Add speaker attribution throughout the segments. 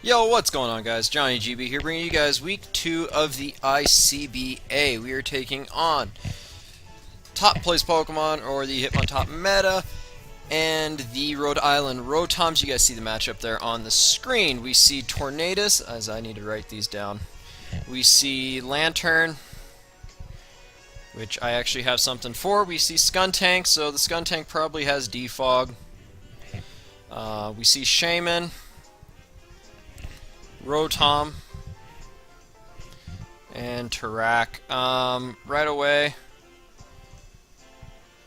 Speaker 1: Yo, what's going on, guys? Johnny GB here, bringing you guys week 2 of the ICBA. We are taking on top place Pokemon, or the Hitmontop meta, and the Rhode Island Rotoms. You guys see the matchup there on the screen. We see Tornadus, as I need to write these down. We see Lantern, which I actually have something for. We see Skuntank, so the Skuntank probably has Defog. We see Shaman, Rotom, and Tarak. Right away,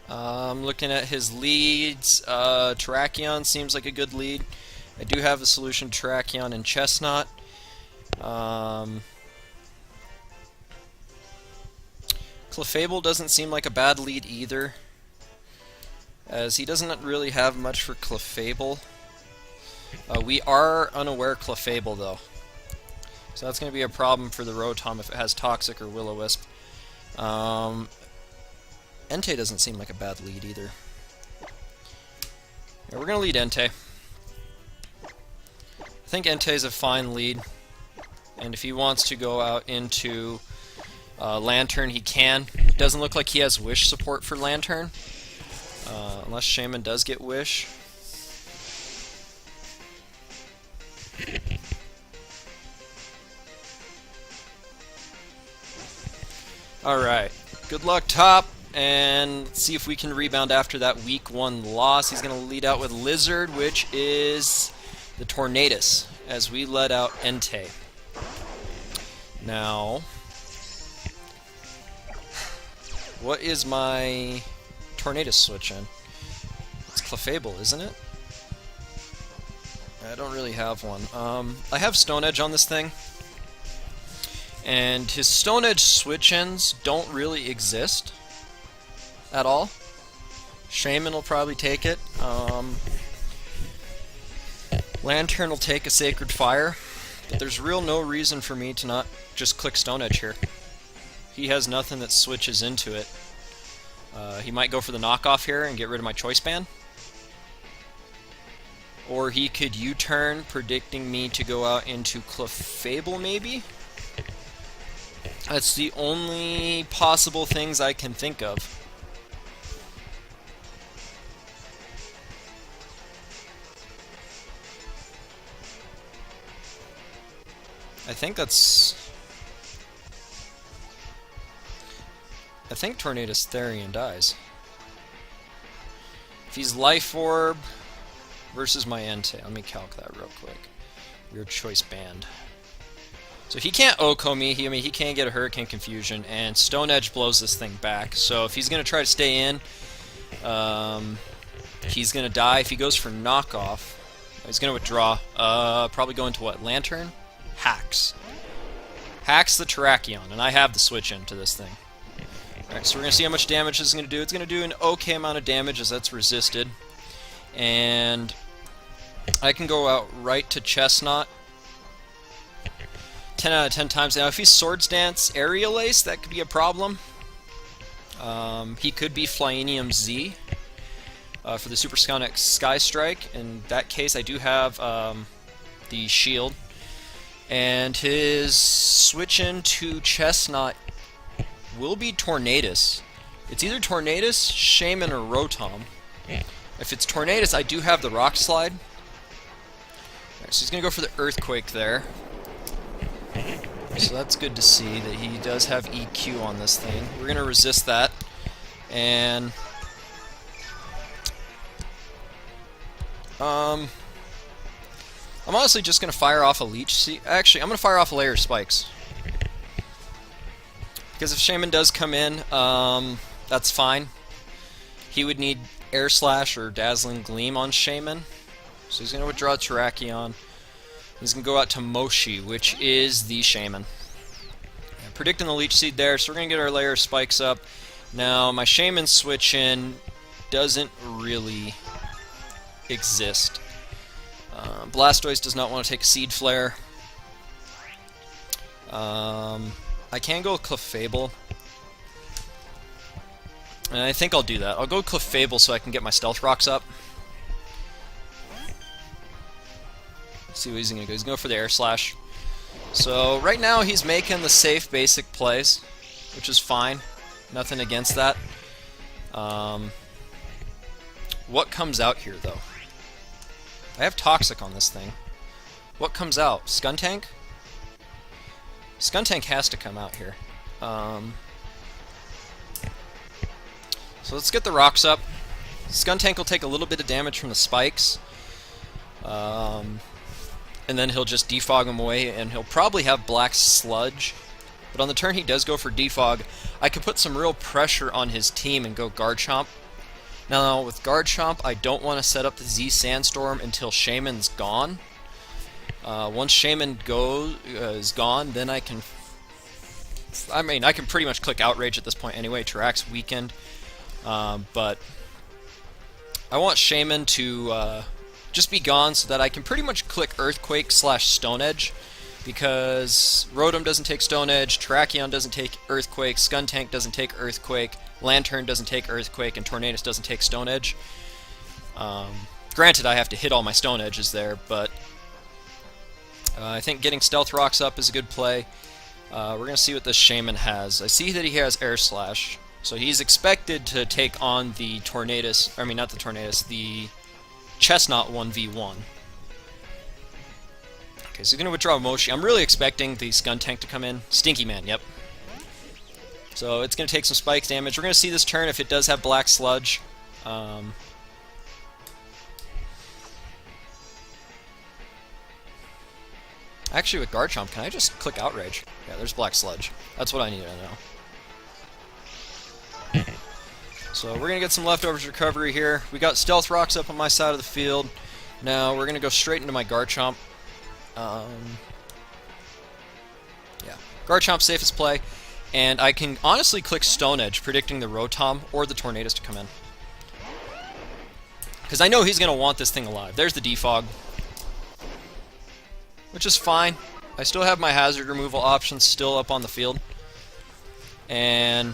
Speaker 1: looking at his leads, Terrakion seems like a good lead. I do have a solution to Terrakion and Chestnut. Clefable doesn't seem like a bad lead either, as he doesn't really have much for Clefable. We are unaware Clefable though, so that's going to be a problem for the Rotom if it has Toxic or Will-O-Wisp. Entei doesn't seem like a bad lead either. Yeah, we're going to lead Entei. I think Entei's a fine lead, and if he wants to go out into Lantern, he can. It doesn't look like he has Wish support for Lantern, unless Shaman does get Wish. Alright, good luck top, and let's see if we can rebound after that week 1 loss. He's going to lead out with Lizard, which is the Tornadus, as we let out Entei. Now, what is my Tornadus switch in? It's Clefable, isn't it? I don't really have one. I have Stone Edge on this thing, and his Stone Edge switch-ins don't really exist at all. Shaman will probably take it. Lantern will take a Sacred Fire, but there's real no reason for me to not just click Stone Edge here. He has nothing that switches into it. He might go for the knockoff here and get rid of my Choice Band. Or he could U-turn, predicting me to go out into Clefable, maybe? That's the only possible things I can think of. I think Tornadus Therian dies. If he's Life Orb versus my Entei, let me calc that real quick. Your Choice Band. So he can't Oko me, he can't get a Hurricane Confusion, and Stone Edge blows this thing back. So if he's going to try to stay in, he's going to die. If he goes for knockoff, he's going to withdraw. Probably go into what? Lantern? Hacks. Hacks the Terrakion, and I have the switch into this thing. Alright, so we're going to see how much damage this is going to do. It's going to do an okay amount of damage, as that's resisted. And I can go out right to Chestnut 10 out of 10 times. Now, if he's Swords Dance Aerial Ace, that could be a problem. He could be Flyinium Z for the Super Sonic Sky Strike. In that case, I do have the shield. And his switch into Chestnut will be Tornadus. It's either Tornadus, Shaman, or Rotom. If it's Tornadus, I do have the Rock Slide. Alright, so he's going to go for the Earthquake there. So that's good to see that he does have EQ on this thing. We're going to resist that. And I'm honestly just going to fire off a Leech Seed. Actually, I'm going to fire off a Layer Spikes. Because if Shaman does come in, that's fine. He would need Air Slash or Dazzling Gleam on Shaman. So he's going to withdraw Terrakion. He's going to go out to Moshi, which is the Shaman. Yeah, predicting the Leech Seed there, so we're going to get our Layer Spikes up. Now, my Shaman switch in doesn't really exist. Blastoise does not want to take a Seed Flare. I can go Clefable. And I think I'll do that. I'll go Clefable so I can get my Stealth Rocks up. see what he's going to go. He's going to go for the Air Slash. So right now he's making the safe basic plays, which is fine. Nothing against that. What comes out here, though? I have Toxic on this thing. What comes out? Skuntank? Skuntank has to come out here. So let's get the rocks up. Skuntank will take a little bit of damage from the spikes. And then he'll just defog him away, and he'll probably have Black Sludge. But on the turn he does go for defog, I could put some real pressure on his team and go Garchomp. Now with Garchomp, I don't want to set up the Z Sandstorm until Shaman's gone. Once Shaman is gone, then I can... I can pretty much click Outrage at this point anyway. Tarax weakened. But I want Shaman to just be gone so that I can pretty much click Earthquake / Stone Edge, because Rotom doesn't take Stone Edge, Terrakion doesn't take Earthquake, Skuntank doesn't take Earthquake, Lantern doesn't take Earthquake, and Tornadus doesn't take Stone Edge. Granted, I have to hit all my Stone Edges there, but I think getting Stealth Rocks up is a good play. We're going to see what this Shaman has. I see that he has Air Slash. So he's expected to take on the Tornadus, not the Tornadus, the Chestnut 1v1. Okay, so he's going to withdraw Moshi. I'm really expecting the Skuntank to come in. Stinky Man, yep. So it's going to take some spikes damage. We're going to see this turn if it does have Black Sludge. Actually, with Garchomp, can I just click Outrage? Yeah, there's Black Sludge. That's what I need to know. So we're going to get some leftovers recovery here. We got Stealth Rocks up on my side of the field. Now we're going to go straight into my Garchomp. Yeah, Garchomp safest play. And I can honestly click Stone Edge, predicting the Rotom or the Tornadus to come in. Because I know he's going to want this thing alive. There's the defog, which is fine. I still have my hazard removal options still up on the field. And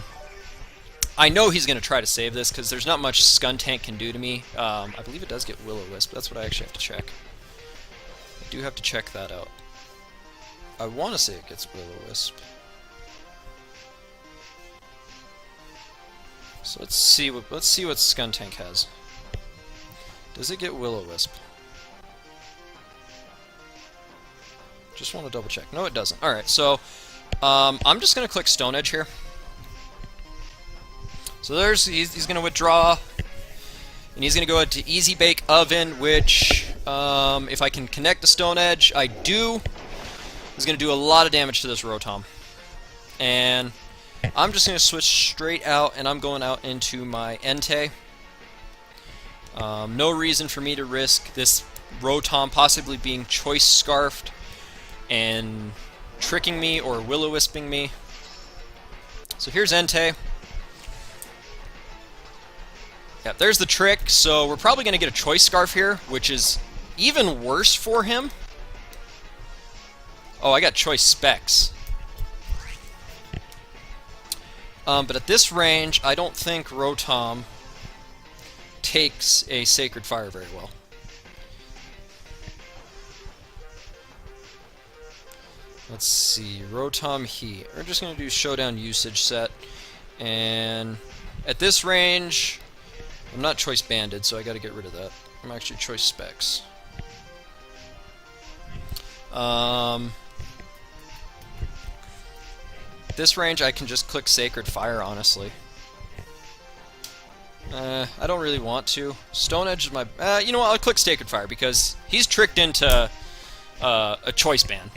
Speaker 1: I know he's going to try to save this, because there's not much Skuntank can do to me. I believe it does get Will-O-Wisp. That's what I actually have to check. I do have to check that out. I want to say it gets Will-O-Wisp. So let's see what Skuntank has. Does it get Will-O-Wisp? Just want to double check. No, it doesn't. Alright, so I'm just going to click Stone Edge here. So he's going to withdraw, and he's going to go into Easy Bake Oven, which, if I can connect the Stone Edge, I do. He's going to do a lot of damage to this Rotom. And I'm just going to switch straight out, and I'm going out into my Entei. No reason for me to risk this Rotom possibly being Choice Scarfed and tricking me or Will-O-Wisping me. So here's Entei. Yeah, there's the trick, so we're probably going to get a Choice Scarf here, which is even worse for him. Oh, I got Choice Specs. But at this range, I don't think Rotom takes a Sacred Fire very well. Let's see, Rotom Heat. We're just going to do Showdown Usage set. And at this range, I'm not Choice Banded, so I got to get rid of that. I'm actually Choice Specs. At this range, I can just click Sacred Fire, honestly. I don't really want to. Stone Edge is my... you know what, I'll click Sacred Fire, because he's tricked into a Choice Band.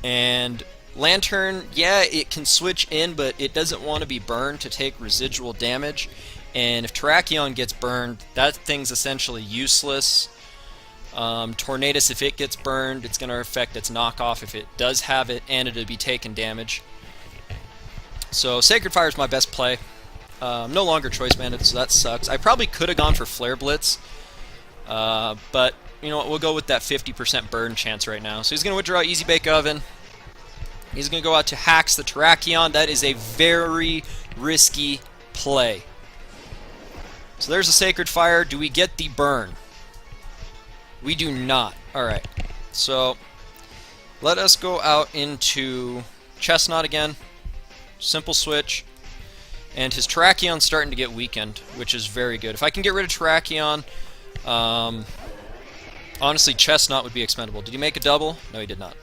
Speaker 1: And Lantern, yeah, it can switch in, but it doesn't want to be burned to take residual damage. And if Terrakion gets burned, that thing's essentially useless. Tornadus, if it gets burned, it's going to affect its knockoff if it does have it, and it'll be taking damage. So Sacred Fire is my best play. I'm no longer Choice Banded, so that sucks. I probably could have gone for Flare Blitz, but you know what, we'll go with that 50% burn chance right now. So he's going to withdraw Easy Bake Oven. He's going to go out to Hacks the Terrakion. That is a very risky play. So there's a Sacred Fire. Do we get the burn? We do not. Alright, so let us go out into Chestnut again. Simple switch. And his Terrakion's starting to get weakened, which is very good. If I can get rid of Terrakion, honestly, Chestnut would be expendable. Did he make a double? No, he did not.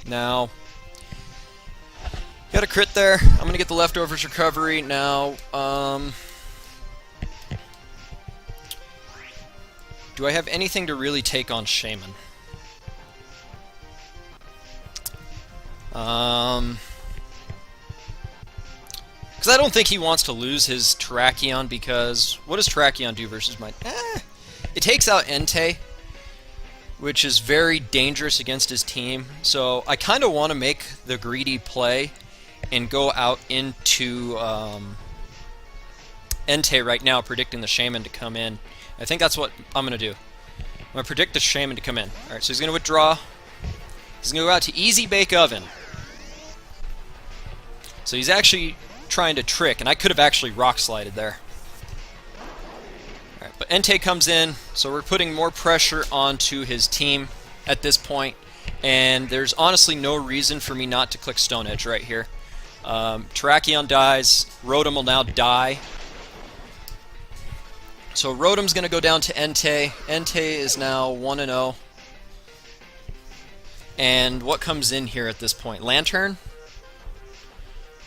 Speaker 1: Now, got a crit there. I'm going to get the leftovers recovery. Now, do I have anything to really take on Shaman? Because I don't think he wants to lose his Terrakion, because what does Terrakion do versus mine? It takes out Entei, which is very dangerous against his team. So I kind of want to make the greedy play and go out into Entei right now, predicting the Shaman to come in. I think that's what I'm going to do. I'm going to predict the Shaman to come in. Alright, so he's going to withdraw. He's going to go out to Easy Bake Oven. So he's actually trying to trick, and I could have actually Rock Slided there. Alright, but Entei comes in, so we're putting more pressure onto his team at this point, and there's honestly no reason for me not to click Stone Edge right here. Terrakion dies, Rotom will now die. So Rotom's going to go down to Entei. Entei is now 1-0. And what comes in here at this point? Lantern?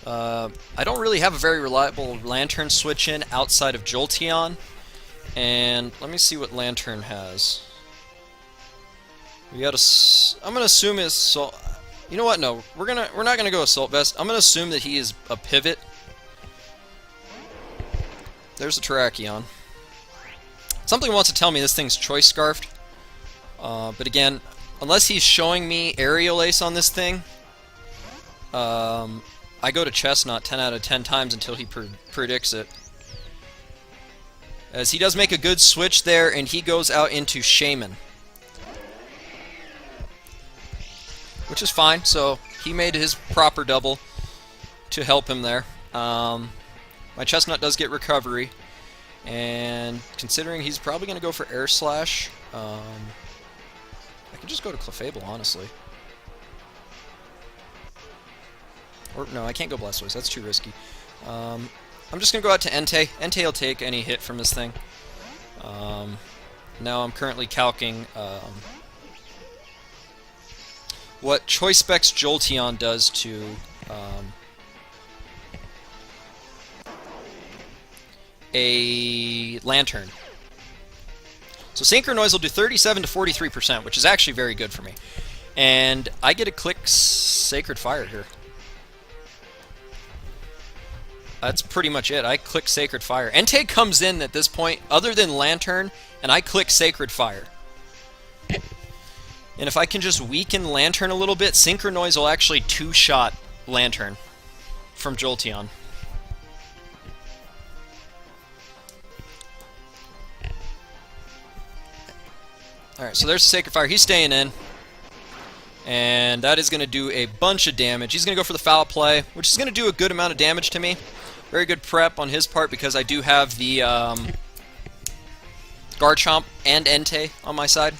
Speaker 1: I don't really have a very reliable Lantern switch in outside of Jolteon. And let me see what Lantern has. We got I'm going to assume it's Assault. You know what? No, we're not going to go Assault Vest. I'm going to assume that he is a pivot. There's a Terrakion. Something wants to tell me this thing's Choice Scarfed. But again, unless he's showing me Aerial Ace on this thing, I go to Chestnut 10 out of 10 times until he predicts it. As he does make a good switch there, and he goes out into Shaman. Which is fine, so he made his proper double to help him there. My Chestnut does get recovery. And considering he's probably going to go for Air Slash, I could just go to Clefable, honestly. Or, no, I can't go Blastoise. That's too risky. I'm just going to go out to Entei. Entei will take any hit from this thing. Now I'm currently calcing what Choice Specs Jolteon does to a Lantern. So Synchronoise will do 37 to 43%, which is actually very good for me. And I get to click Sacred Fire here. That's pretty much it. I click Sacred Fire. Entei comes in at this point, other than Lantern, and I click Sacred Fire. And if I can just weaken Lantern a little bit, Synchronoise will actually two-shot Lantern from Jolteon. Alright, so there's Sacred Fire. He's staying in. And that is going to do a bunch of damage. He's going to go for the Foul Play, which is going to do a good amount of damage to me. Very good prep on his part because I do have the Garchomp and Entei on my side.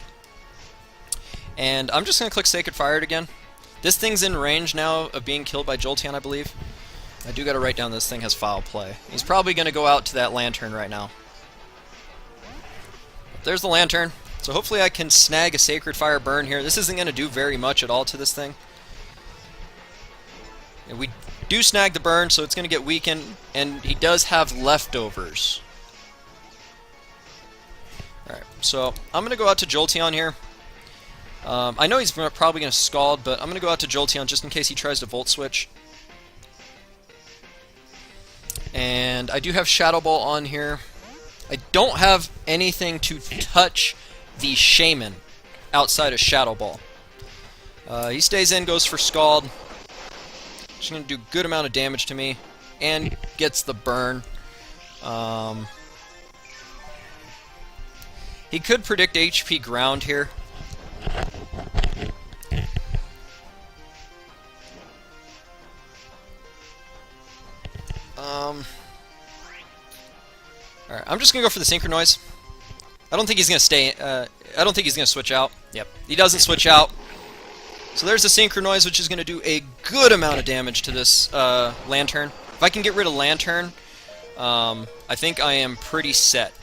Speaker 1: And I'm just going to click Sacred Fire again. This thing's in range now of being killed by Jolteon, I believe. I do got to write down this thing has Foul Play. He's probably going to go out to that Lantern right now. There's the Lantern. So hopefully I can snag a Sacred Fire burn here. This isn't going to do very much at all to this thing. And we do snag the burn, so it's going to get weakened, and he does have leftovers. Alright, so I'm going to go out to Jolteon here. I know he's probably going to Scald, but I'm going to go out to Jolteon just in case he tries to Volt Switch. And I do have Shadow Ball on here. I don't have anything to touch the Shaman outside of Shadow Ball. He stays in, goes for Scald. Just going to do a good amount of damage to me. And gets the burn. He could predict HP Ground here. Alright, I'm just going to go for the Synchronoise. I don't think he's going to stay... I don't think he's going to switch out. Yep, he doesn't switch out. So there's the Synchronoise, which is going to do a good amount of damage to this Lantern. If I can get rid of Lantern, I think I am pretty set.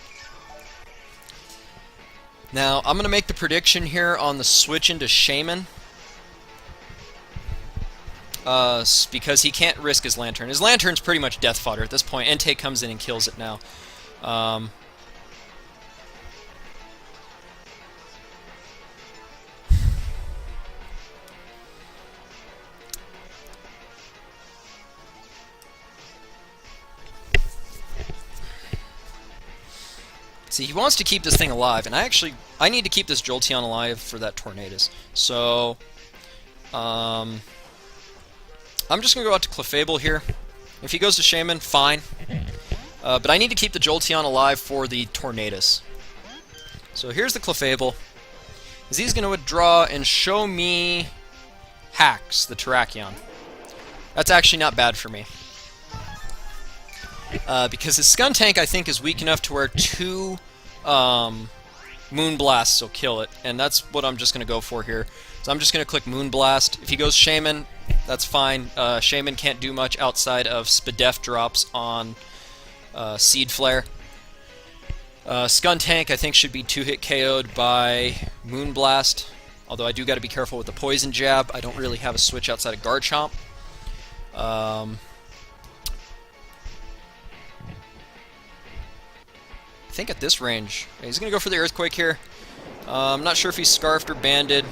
Speaker 1: Now, I'm going to make the prediction here on the switch into Shaman. Because he can't risk his Lantern. His Lantern's pretty much death fodder at this point. Entei comes in and kills it now. See, he wants to keep this thing alive, and I need to keep this Jolteon alive for that Tornadus. So, I'm just going to go out to Clefable here. If he goes to Shaman, fine. But I need to keep the Jolteon alive for the Tornadus. So here's the Clefable. He's going to withdraw and show me Hacks, the Terrakion. That's actually not bad for me. Because his Skuntank, I think, is weak enough to where 2 Moonblasts will kill it. And that's what I'm just going to go for here. So I'm just going to click Moonblast. If he goes Shaman, that's fine. Shaman can't do much outside of Spadef drops on Seed Flare. Skuntank, I think, should be 2-hit KO'd by Moonblast. Although I do got to be careful with the Poison Jab. I don't really have a switch outside of Garchomp. I think at this range, he's going to go for the Earthquake here. I'm not sure if he's Scarfed or Banded.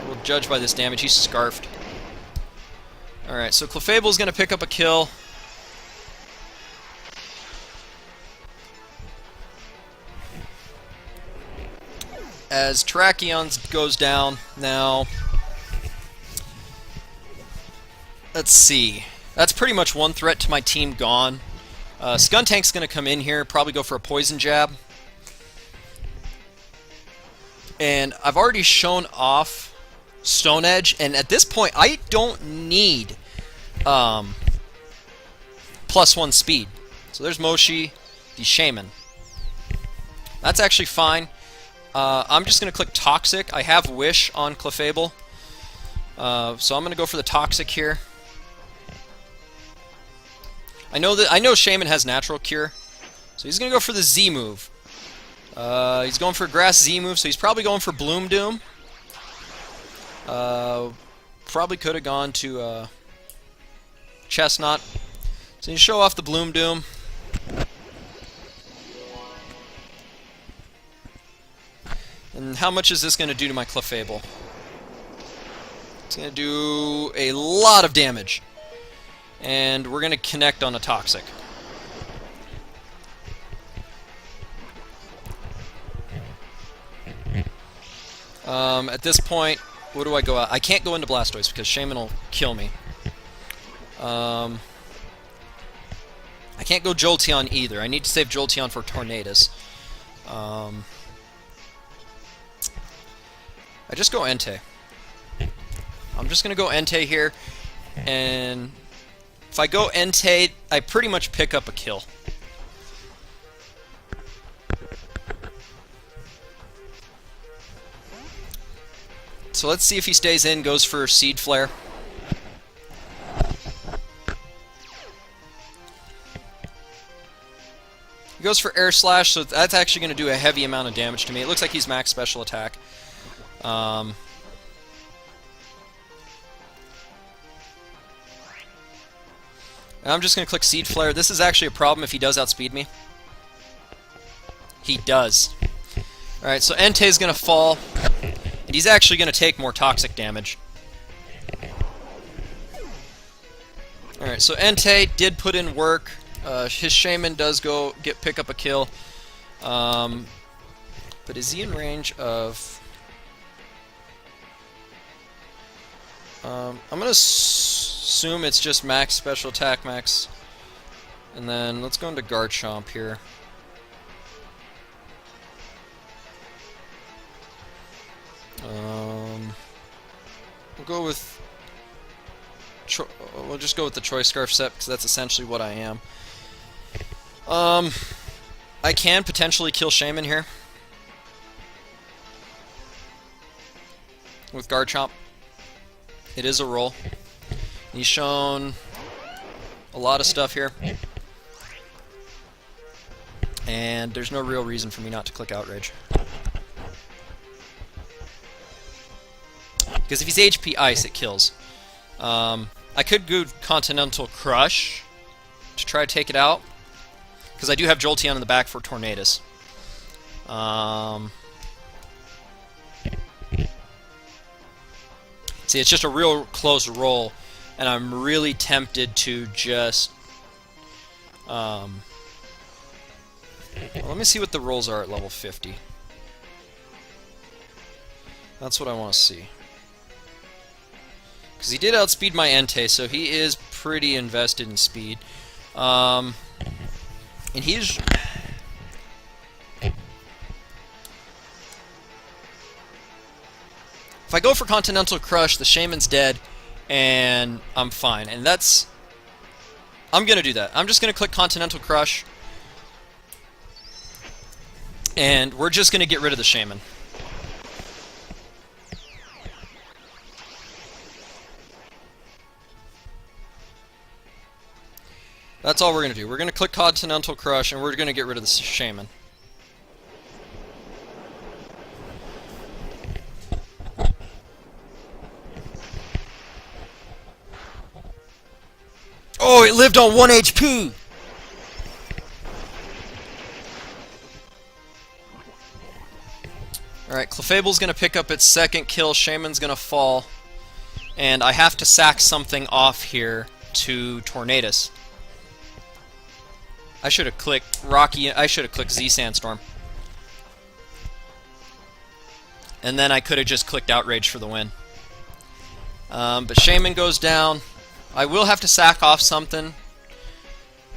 Speaker 1: We'll judge by this damage. He's Scarfed. Alright, so Clefable's going to pick up a kill. As Terrakion goes down. Now, let's see. That's pretty much one threat to my team gone. Skuntank's going to come in here, probably go for a Poison Jab. And I've already shown off Stone Edge, and at this point, I don't need +1 speed. So there's Moshi, the Shaman. That's actually fine. I'm just going to click Toxic. I have Wish on Clefable. So I'm going to go for the Toxic here. I know Shaman has Natural Cure, so he's going to go for the Z move. He's going for a Grass Z move, so he's probably going for Bloom Doom. Probably could have gone to Chestnut. So you show off the Bloom Doom. And how much is this going to do to my Clefable? It's going to do a lot of damage. And we're going to connect on a Toxic. At this point, what do I go out? I can't go into Blastoise because Shaman will kill me. I can't go Jolteon either. I need to save Jolteon for Tornadus. I just go Entei. I'm just going to go Entei here, and if I go Entei, I pretty much pick up a kill. So let's see if he stays in, goes for Seed Flare. He goes for Air Slash, so that's actually going to do a heavy amount of damage to me. It looks like he's max special attack. And I'm just going to click Seed Flare. This is actually a problem if he does outspeed me. He does. Alright, so Entei's going to fall. And he's actually going to take more toxic damage. Alright, so Entei did put in work. His Shaman does pick up a kill. But is he in range of... I'm going to assume it's just max special attack, max. And then let's go into Garchomp here. We'll go with... we'll just go with the Choice Scarf set, because that's essentially what I am. I can potentially kill Shaman here. with Garchomp. It is a roll. He's shown a lot of stuff here. And there's no real reason for me not to click Outrage. Because if he's HP Ice, it kills. I could go Continental Crush to try to take it out. Because I do have Jolteon in the back for Tornadus. See, it's just a real close roll, and I'm really tempted to just... well, let me see what the rolls are at level 50. That's what I want to see. Because he did outspeed my Entei, so he is pretty invested in speed. And he's... If I go for Continental Crush, the Shaman's dead, and I'm fine. And that's... I'm going to do that. I'm just going to click Continental Crush, and we're just going to get rid of the Shaman. That's all we're going to do. We're going to click Continental Crush, and we're going to get rid of the Shaman. Oh, it lived on 1 HP! Alright, Clefable's going to pick up its second kill, Shaman's going to fall, and I have to sack something off here to Tornadus. I should have clicked Z Sandstorm. And then I could have just clicked Outrage for the win. But Shaman goes down. I will have to sack off something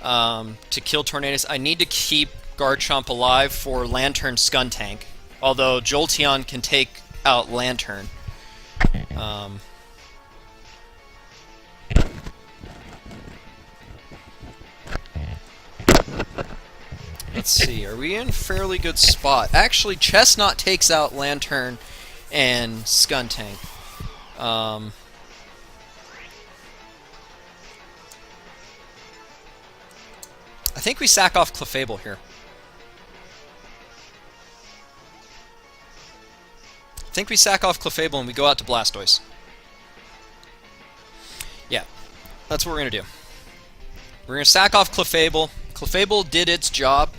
Speaker 1: to kill Tornadus. I need to keep Garchomp alive for Lantern Skuntank. Although Jolteon can take out Lantern. Let's see, are we in a fairly good spot? Actually, Chestnut takes out Lantern and Skuntank. I think we sack off Clefable here. I think we sack off Clefable and we go out to Blastoise. Yeah, that's what we're going to do. We're going to sack off Clefable. Clefable did its job.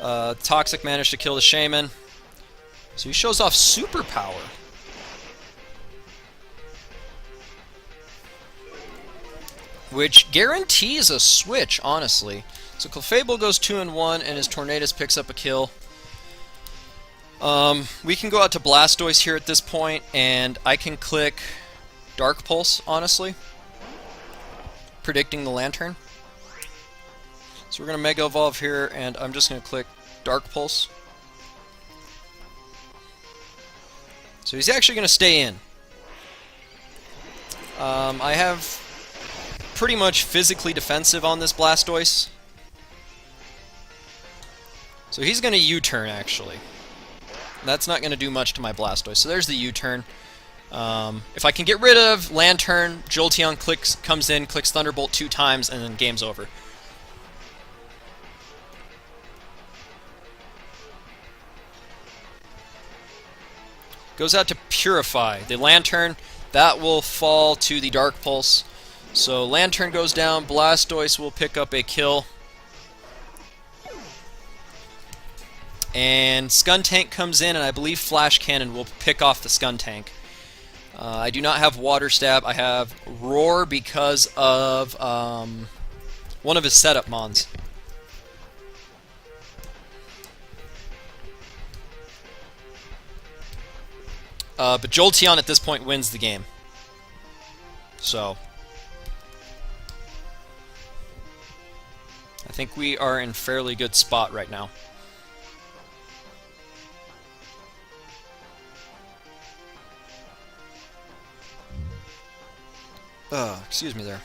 Speaker 1: Toxic managed to kill the Shaman. So he shows off Superpower. Which guarantees a switch, honestly. So Clefable goes 2-1 and his Tornadus picks up a kill. We can go out to Blastoise here at this point, and I can click Dark Pulse, honestly. Predicting the Lantern. So we're going to Mega Evolve here, and I'm just going to click Dark Pulse. So he's actually going to stay in. I have pretty much physically defensive on this Blastoise. So he's going to U-turn, actually. That's not going to do much to my Blastoise. So there's the U-turn. If I can get rid of Lantern, Jolteon comes in, clicks Thunderbolt 2 times, and then game's over. Goes out to Purify. The Lantern, that will fall to the Dark Pulse. So Lantern goes down, Blastoise will pick up a kill. And Skuntank comes in, and I believe Flash Cannon will pick off the Skuntank. I do not have Water Stab. I have Roar because of one of his setup mons. But Jolteon at this point wins the game. So I think we are in fairly good spot right now. Excuse me there.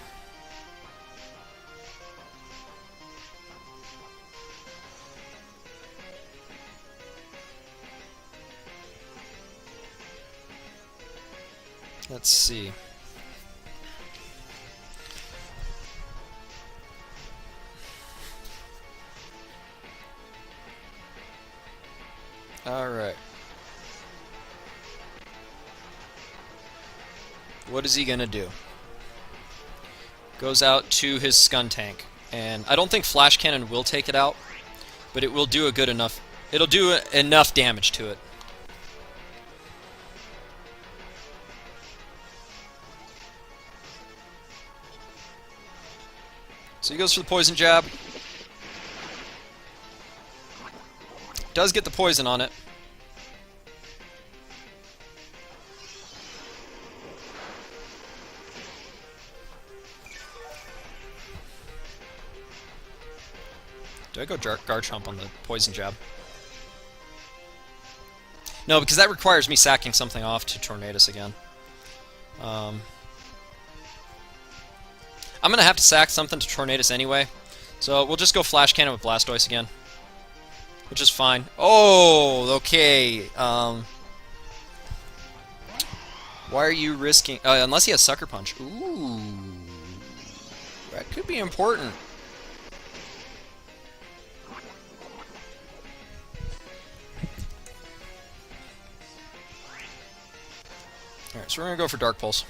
Speaker 1: Let's see. Alright. What is he gonna do? Goes out to his Skuntank. And I don't think Flash Cannon will take it out, but it will do a good enough... It'll do enough damage to it. So he goes for the Poison Jab. Does get the poison on it. Do I go Garchomp on the Poison Jab? No, because that requires me sacking something off to Tornadus again. I'm going to have to sack something to Tornadus anyway, so we'll just go Flash Cannon with Blastoise again. Which is fine. Oh, okay. Why are you risking... unless he has Sucker Punch. Ooh. That could be important. Alright, so we're going to go for Dark Pulse.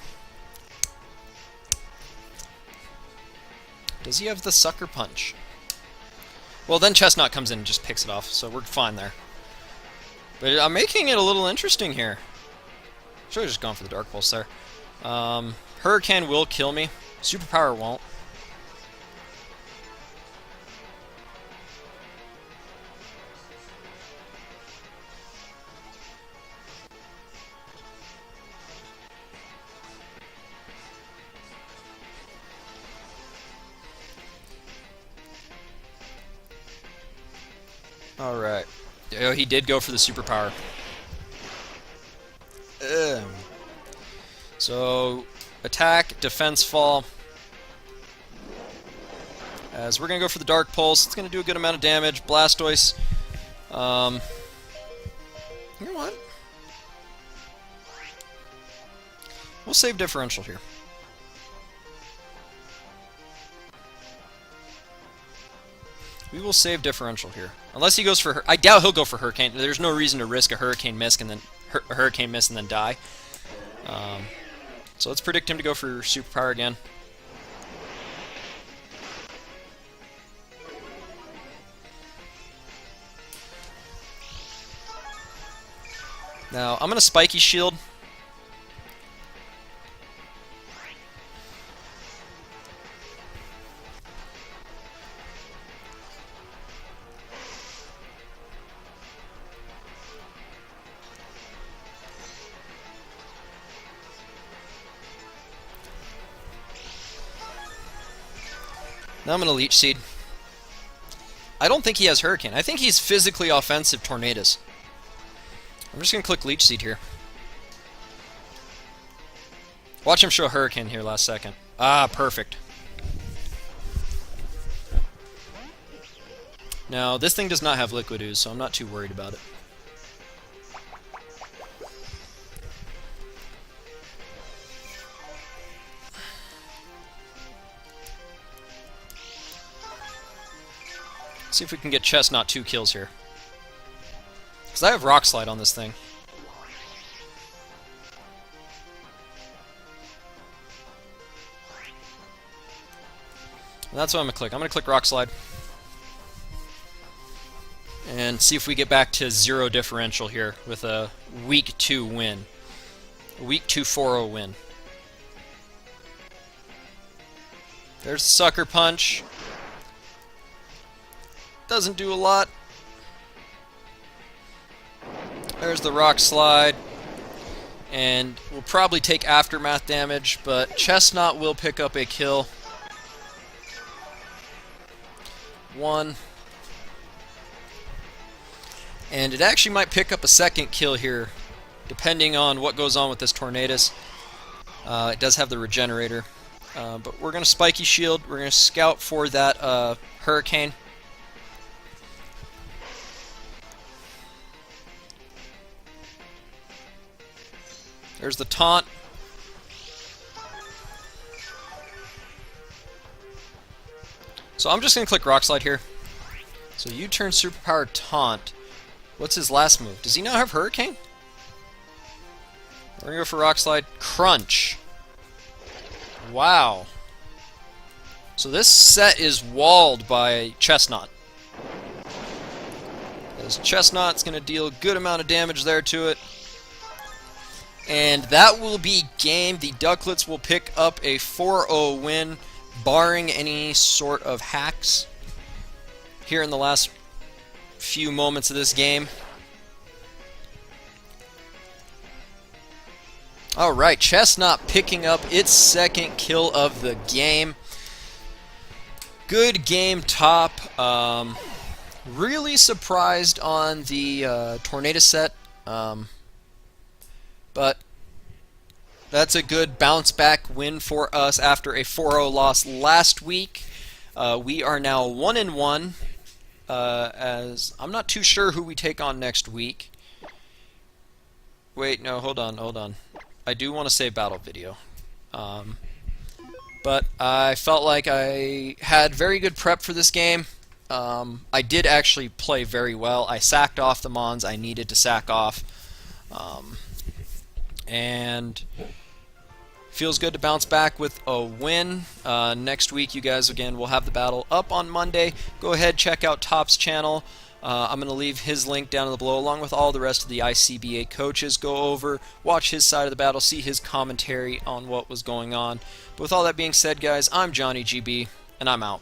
Speaker 1: Does he have the Sucker Punch? Well, then Chestnut comes in and just picks it off, so we're fine there. But I'm making it a little interesting here. Should have just gone for the Dark Pulse there. Hurricane will kill me. Superpower won't. Alright. Oh, he did go for the superpower. So, attack, defense fall. As we're going to go for the Dark Pulse. It's going to do a good amount of damage. Blastoise. You know what? We'll save differential here. We will save differential here. Unless he goes for... I doubt he'll go for Hurricane. There's no reason to risk a Hurricane Miss and then die. So let's predict him to go for Superpower again. Now, I'm going to Spiky Shield. Now I'm going to Leech Seed. I don't think he has Hurricane. I think he's physically offensive Tornadus. I'm just going to click Leech Seed here. Watch him show Hurricane here last second. Ah, perfect. Now, this thing does not have Liquid Ooze, so I'm not too worried about it. See if we can get Chestnut 2 kills here. Because I have Rock Slide on this thing. And that's what I'm going to click. I'm going to click Rock Slide. And see if we get back to 0 differential here with a week 2 win. A week 2 4-0 win. There's the Sucker Punch. Doesn't do a lot. There's the Rock Slide. And we'll probably take Aftermath damage, but Chestnut will pick up a kill. 1. And it actually might pick up a second kill here, depending on what goes on with this Tornadus. It does have the Regenerator. But we're going to Spiky Shield. We're going to scout for that Hurricane. There's the taunt. So I'm just going to click Rock Slide here. So U-turn Superpower Taunt. What's his last move? Does he now have Hurricane? We're going to go for Rock Slide. Crunch. Wow. So this set is walled by Chestnut. Because Chestnut's going to deal a good amount of damage there to it. And that will be game. The Duckletts will pick up a 4-0 win, barring any sort of hacks here in the last few moments of this game. Alright, Chestnut picking up its second kill of the game. Good game, top. Really surprised on the Tornado set. But that's a good bounce back win for us after a 4-0 loss last week. We are now 1-1. As I'm not too sure who we take on next week. Wait, no, hold on. I do want to say battle video. But I felt like I had very good prep for this game. I did actually play very well. I sacked off the mons I needed to sack off. And feels good to bounce back with a win. Next week, you guys, again, will have the battle up on Monday. Go ahead, check out Top's channel. I'm going to leave his link down below, along with all the rest of the ICBA coaches. Go over, watch his side of the battle, see his commentary on what was going on. But with all that being said, guys, I'm Johnny GB, and I'm out.